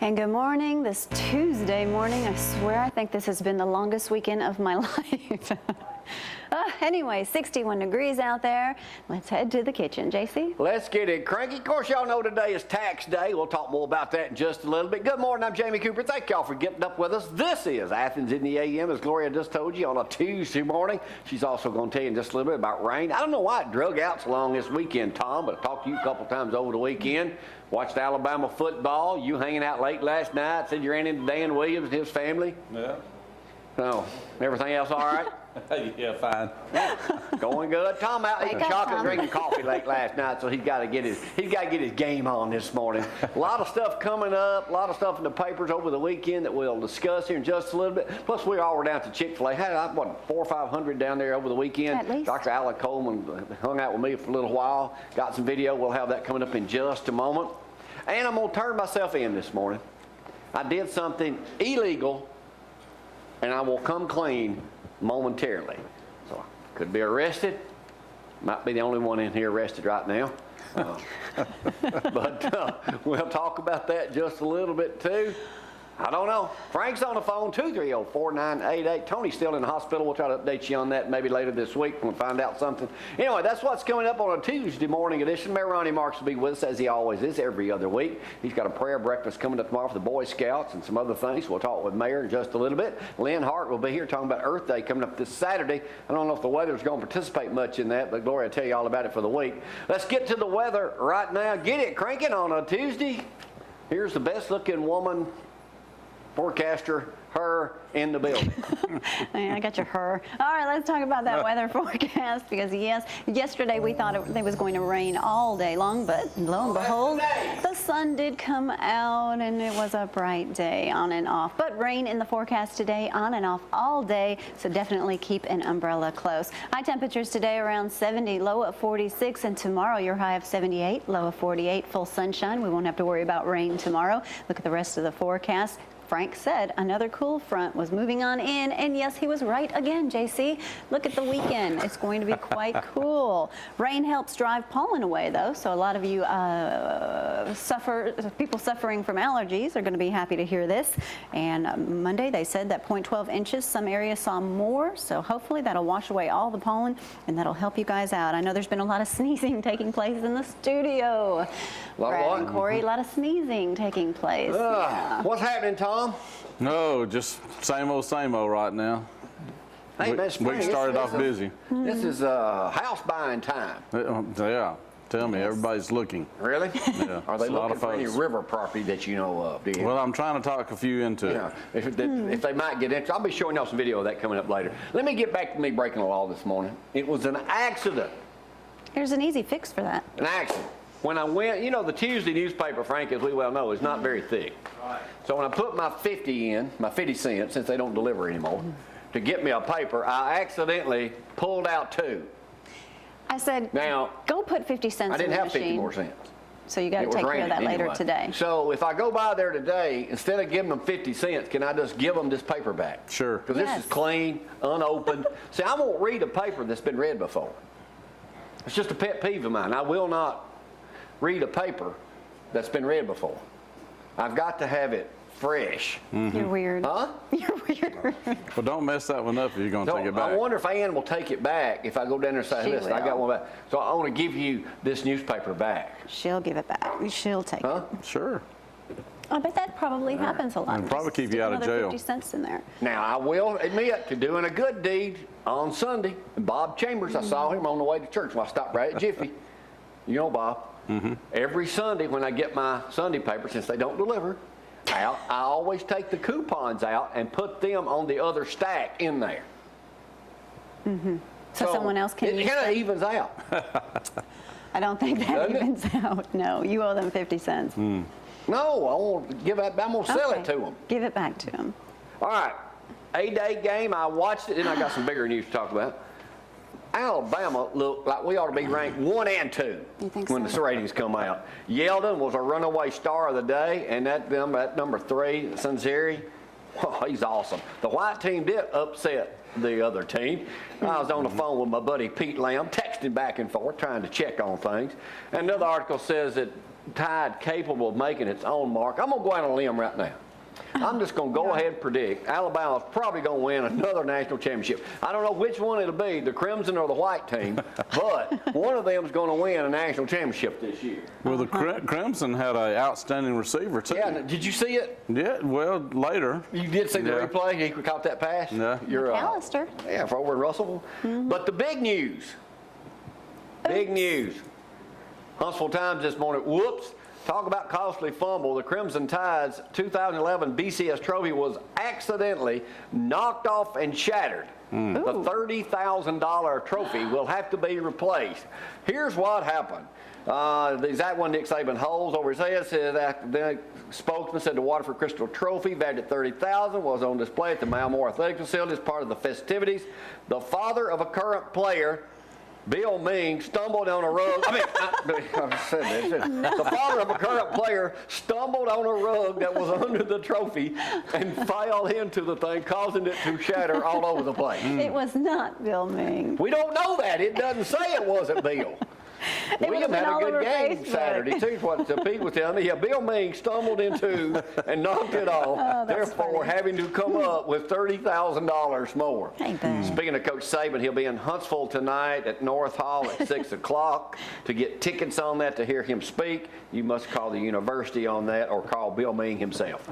And good morning this Tuesday morning. I swear I think this has been the longest weekend of my life. Anyway, 61 degrees out there. Let's head to the kitchen. JC? Let's get it cranky. Of course, y'all know today is tax day. We'll talk more about that in just a little bit. Good morning, I'm Jamie Cooper. Thank y'all for getting up with us. This is Athens in the AM, as Gloria just told you, on a Tuesday morning. She's also going to tell you in just a little bit about rain. I don't know why it drug out so long this weekend, Tom, but I talked to you a couple times over the weekend. Watched Alabama football. You hanging out late last night. Said you ran into Dan Williams and his family. Yeah. So, everything else all right? Yeah, fine. Going good. Tom out eating chocolate, Tom. drinking coffee late last night, so he's got to get his game on this morning. A lot of stuff coming up, a lot of stuff in the papers over the weekend that we'll discuss here in just a little bit. Plus, we all were down to Chick-fil-A. Had what 400 or 500 down there over the weekend. At least. Dr. Alan Coleman hung out with me for a little while. Got some video. We'll have that coming up in just a moment. And I'm gonna turn myself in this morning. I did something illegal, and I will come clean momentarily. So I could be arrested. Might be the only one in here arrested right now. But we'll talk about that just a little bit too. I don't know. Frank's on the phone, 230-4988. Tony's still in the hospital. We'll try to update you on that maybe later this week. We'll find out something. Anyway, that's what's coming up on a Tuesday morning edition. Mayor Ronnie Marks will be with us, as he always is, every other week. He's got a prayer breakfast coming up tomorrow for the Boy Scouts and some other things. We'll talk with Mayor in just a little bit. Lynn Hart will be here talking about Earth Day coming up this Saturday. I don't know if the weather's going to participate much in that, but Gloria will tell you all about it for the week. Let's get to the weather right now. Get it cranking on a Tuesday. Here's the best-looking woman forecaster, her in the building. I got your her. All right, let's talk about that weather forecast, because yes, yesterday we thought it was going to rain all day long, but lo and behold, the sun did come out and it was a bright day, on and off. But rain in the forecast today, on and off all day, so definitely keep an umbrella close. High temperatures today around 70, low at 46, and tomorrow your high of 78, low of 48, full sunshine. We won't have to worry about rain tomorrow. Look at the rest of the forecast. Frank said another cool front was moving on in, and yes, he was right again, JC. Look at the weekend. It's going to be quite cool. Rain helps drive pollen away, though, so a lot of you people suffering from allergies are going to be happy to hear this. And Monday, they said that 0.12 inches, some areas saw more, so hopefully that'll wash away all the pollen, and that'll help you guys out. I know there's been a lot of sneezing taking place in the studio. Brad and Corey, a lot of sneezing taking place. Yeah. What's happening, Tom? No, just same old right now. Hey, man, Week started off busy. This is house buying time. Yeah, tell me, everybody's looking. Really? Yeah, Are they it's a lot looking of for any folks. river property that you know of? Do you? Well, I'm trying to talk a few into it. Yeah. If they might get interested, I'll be showing y'all some video of that coming up later. Let me get back to me breaking the law this morning. It was an accident. There's an easy fix for that. An accident. When I went, you know, the Tuesday newspaper, Frank, as we well know, is not very thick. Right. So when I put my 50 in, my 50 cents, since they don't deliver anymore, to get me a paper, I accidentally pulled out 2. I said, now, go put 50 cents in the machine. I didn't have 50 more cents. So you got to take care of that later today. So if I go by there today, instead of giving them 50 cents, can I just give them this paper back? Sure. Because this is clean, unopened. See, I won't read a paper that's been read before. It's just a pet peeve of mine. I will not read a paper that's been read before. I've got to have it fresh. Mm-hmm. You're weird. Huh? You're weird. Well, don't mess that one up if you're going to take it back. I wonder if Ann will take it back if I go down there and say, listen, I got one back. So I want to give you this newspaper back. She'll give it back. She'll take it. Sure. I bet that probably happens a lot. It'll probably keep you out of jail. 50 cents in there. Now, I will admit to doing a good deed on Sunday. Bob Chambers, I saw him on the way to church when I stopped right at Jiffy. You know Bob. Mm-hmm. Every Sunday when I get my Sunday paper, since they don't deliver out, I always take the coupons out and put them on the other stack in there. Mm-hmm. So someone else can use it. It kind of evens out. I don't think that evens out. No, you owe them 50 cents. No, I won't give it. I'm gonna sell it to them. Give it back to them. All right, A-Day game. I watched it, and I got some bigger news to talk about. Alabama looked like we ought to be ranked 1 and 2 when the ratings come out. Yeldon was a runaway star of the day, and that number 3, Sunseri, oh, he's awesome. The white team did upset the other team. I was on the phone with my buddy Pete Lamb, texting back and forth, trying to check on things. And another article says that Tide capable of making its own mark. I'm going to go out on a limb right now. I'm just going to go ahead and predict Alabama's probably going to win another national championship. I don't know which one it'll be, the Crimson or the White team, but one of them is going to win a national championship this year. Well, the Crimson had an outstanding receiver, too. Yeah, did you see it? Yeah, well, later. You did see the Yeah. replay? He caught that pass? Yeah. You're, McAlister. yeah, for over in Russellville. But the big news, Huntsville Times this morning, whoops. Talk about costly fumble. The Crimson Tide's 2011 BCS trophy was accidentally knocked off and shattered. The $30,000 trophy will have to be replaced. Here's what happened. The exact one Nick Saban holds over his head said that the spokesman said the Waterford Crystal Trophy, valued at $30,000, was on display at the Malmore Athletic Facility as part of the festivities. The father of a current player, Bill Ming, stumbled on a rug. The father of a current player stumbled on a rug that was under the trophy and fell into the thing, causing it to shatter all over the place. It was not Bill Ming. We don't know that. It doesn't say it wasn't Bill. William had a good game Saturday, too, is what Pete was telling me. Yeah, Bill Ming stumbled into and knocked it off, therefore having to come up with $30,000 more. Speaking of Coach Saban, he'll be in Huntsville tonight at North Hall at 6 o'clock. To get tickets on that to hear him speak, you must call the university on that or call Bill Ming himself.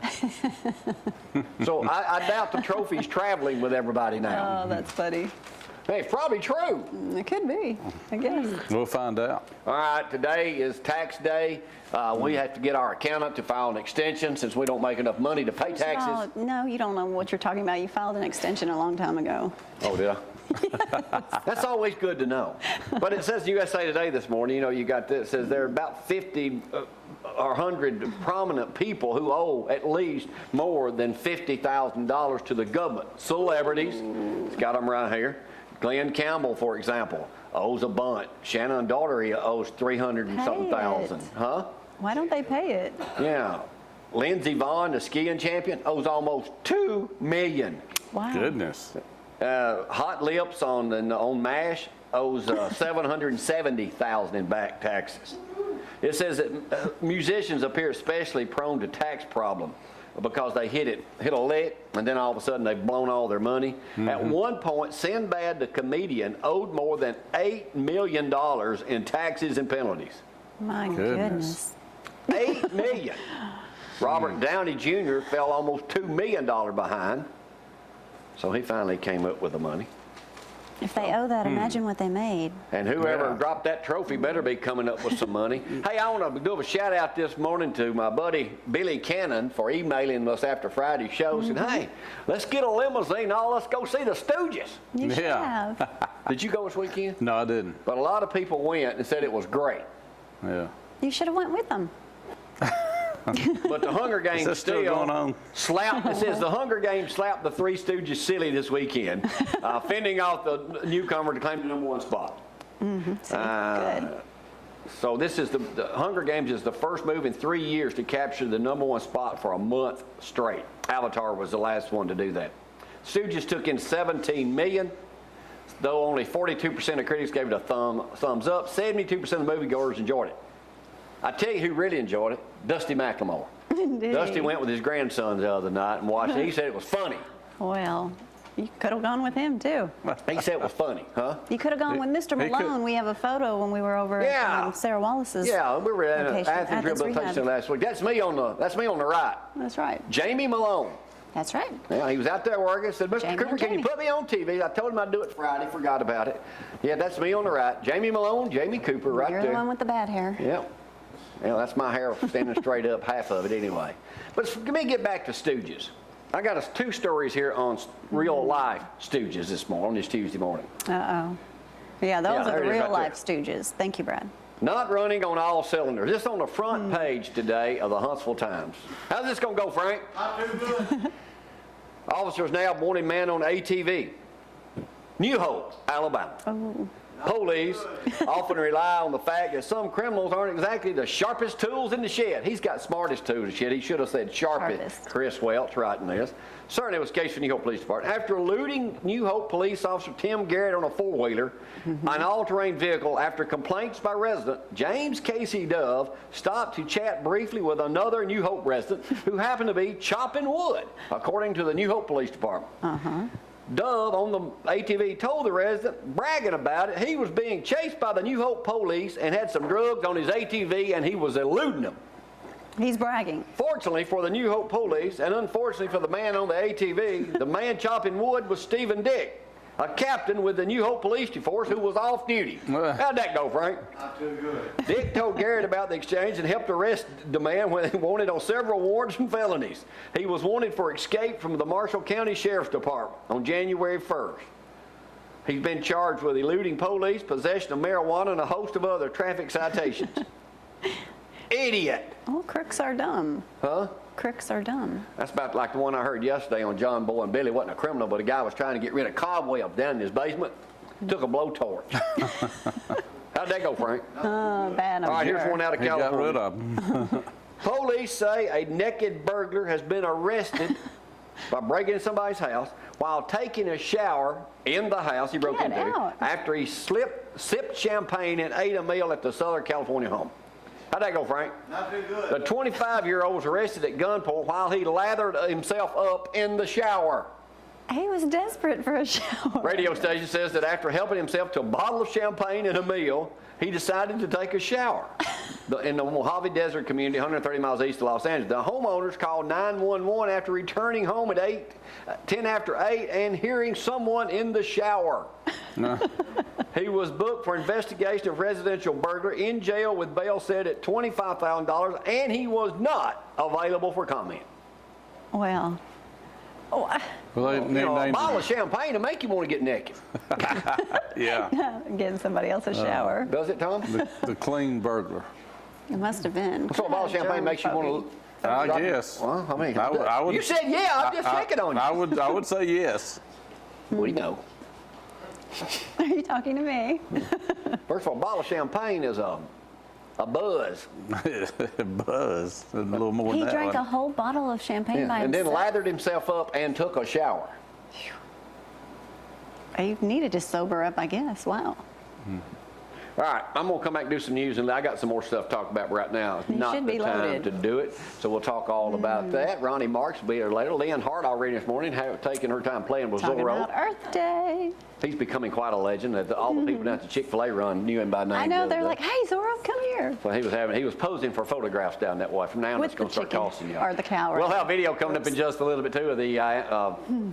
So I doubt the trophy's traveling with everybody now. Oh, that's funny. Hey, it's probably true. It could be, I guess. We'll find out. All right, today is tax day. We have to get our accountant to file an extension since we don't make enough money to pay taxes. No, you don't know what you're talking about. You filed an extension a long time ago. Oh, did I? That's always good to know. But it says USA Today this morning, you know, you got this, it says there are about 50 or 100 prominent people who owe at least more than $50,000 to the government. Celebrities, it's got them right here. Glenn Campbell, for example, owes a bunch. Shannon Daughtery owes 300 and something thousand. Huh? Why don't they pay it? Yeah. Lindsey Vonn, the skiing champion, owes almost $2 million. Wow. Goodness. Hot Lips on MASH owes $770,000 in back taxes. It says that musicians appear especially prone to tax problems because they hit a lick, and then all of a sudden they've blown all their money. At one point, Sinbad the comedian owed more than $8 million in taxes and penalties. My goodness. $8 million. Robert Downey Jr. fell almost $2 million behind, so he finally came up with the money. If they owe that, imagine what they made. And whoever dropped that trophy better be coming up with some money. Hey, I want to do a shout out this morning to my buddy Billy Cannon for emailing us after Friday's show. Said, hey, let's get a limousine. Let's go see the Stooges. You should have. Did you go this weekend? No, I didn't. But a lot of people went and said it was great. Yeah. You should have went with them. But the Hunger Games still going on? Slapped. It says the Hunger Games slapped the Three Stooges silly this weekend, fending off the newcomer to claim the #1 spot. Good. So this is the Hunger Games is the first move in 3 years to capture the #1 spot for a month straight. Avatar was the last one to do that. Stooges took in $17 million, though only 42% of critics gave it a thumbs up. 72% of the moviegoers enjoyed it. I tell you who really enjoyed it, Dusty McLemore. Dusty went with his grandsons the other night and watched it. He said it was funny. Well, you could have gone with him, too. He said it was funny, huh? You could have gone with Mr. Malone. We have a photo when we were over at Sarah Wallace's we were at Athens Rehabilitation last week. That's me on the right. That's right. Jamie Malone. That's right. Yeah, he was out there working. Said, Mr. Jamie Cooper, can you put me on TV? I told him I'd do it Friday. Forgot about it. Yeah, that's me on the right. Jamie Malone, Jamie Cooper, right there. You're the one with the bad hair. Yep. Yeah, that's my hair standing straight up, half of it anyway. But let me get back to Stooges. I got us 2 stories here on real life Stooges this morning, this Tuesday morning. Uh-oh. Yeah, those are the real life Stooges. Thank you, Brad. Not running on all cylinders. This on the front page today of the Huntsville Times. How's this going to go, Frank? Not too good. Officers now wanting man on ATV. New Hope, Alabama. Oh. police often rely on the fact that some criminals aren't exactly the sharpest tools in the shed. He's got smartest tools in the shed. He should have said sharpest. Chris Welch writing this. Certainly was the case for New Hope Police Department. After eluding New Hope police officer Tim Garrett on a four-wheeler, an all-terrain vehicle, after complaints by resident James Casey Dove stopped to chat briefly with another New Hope resident who happened to be chopping wood, according to the New Hope Police Department. Dove on the ATV told the resident, bragging about it, he was being chased by the New Hope police and had some drugs on his ATV and he was eluding them. He's bragging. Fortunately for the New Hope police, and unfortunately for the man on the ATV, the man chopping wood was Stephen Dick, a captain with the New Hope Police Force who was off duty. How'd that go, Frank? Not too good. Dick told Garrett about the exchange and helped arrest the man when he wanted on several warrants and felonies. He was wanted for escape from the Marshall County Sheriff's Department on January 1st. He's been charged with eluding police, possession of marijuana, and a host of other traffic citations. Idiot. Oh, crooks are dumb. Huh? Crooks are dumb. That's about like the one I heard yesterday on John Boy and Billy. Wasn't a criminal, but a guy was trying to get rid of cobwebs down in his basement. Took a blowtorch. How'd that go, Frank? Oh, bad. All right, here's one out of He got California. rid of them. Police say a naked burglar has been arrested by breaking into somebody's house while taking a shower in the house he broke Get into out. after he sipped champagne and ate a meal at the Southern California home. How'd that go, Frank? Not too good. The 25-year-old was arrested at gunpoint while he lathered himself up in the shower. He was desperate for a shower. Radio station says that after helping himself to a bottle of champagne and a meal, he decided to take a shower. In the Mojave Desert community, 130 miles east of Los Angeles, the homeowners called 911 after returning home at 10 after 8 and hearing someone in the shower. He was booked for investigation of residential burglary in jail with bail set at $25,000, and he was not available for comment. Well, Well, they You know, a named bottle of champagne to make you want to get naked. yeah, getting somebody else a shower. Does it, Tom? the clean burglar. It must have been. So a bottle of champagne makes you want to... I guess. Well, I mean, I would. you said yeah. I'm just checking on you. I would say yes. What do you know? Are you talking to me? First of all, a bottle of champagne is a buzz. Buzz. A little more He than that drank a one. whole bottle of champagne by And then himself. lathered himself up and took a shower. He needed to sober up, I guess. Wow. All right, I'm going to come back and do some news, and I got some more stuff to talk about right now. It's You not should the be time loaded. to do it, so we'll talk all about that. Ronnie Marks will be here later. Lynn Hart already this morning, taking her time playing with Talking Zorro. about Earth Day. He's becoming quite a legend. All the people down at the Chick-fil-A run knew him by name. I the know, other they're day. like, hey, Zorro, come here. So he was posing for photographs down that way. From now on, With it's going the to start chicken, tossing you. or the cow, We'll right? have video coming up in just a little bit too of the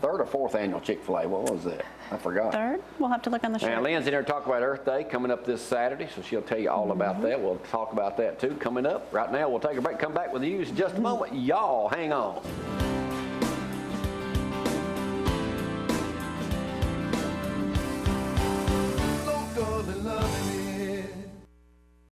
third or fourth annual Chick-fil-A. What was that? I forgot. Third? We'll have to look on the And shirt. Lynn's in here to talk about Earth Day coming up this Saturday, so she'll tell you all about that. We'll talk about that too coming up. Right now, we'll take a break, come back with the news in just a moment. Y'all hang on.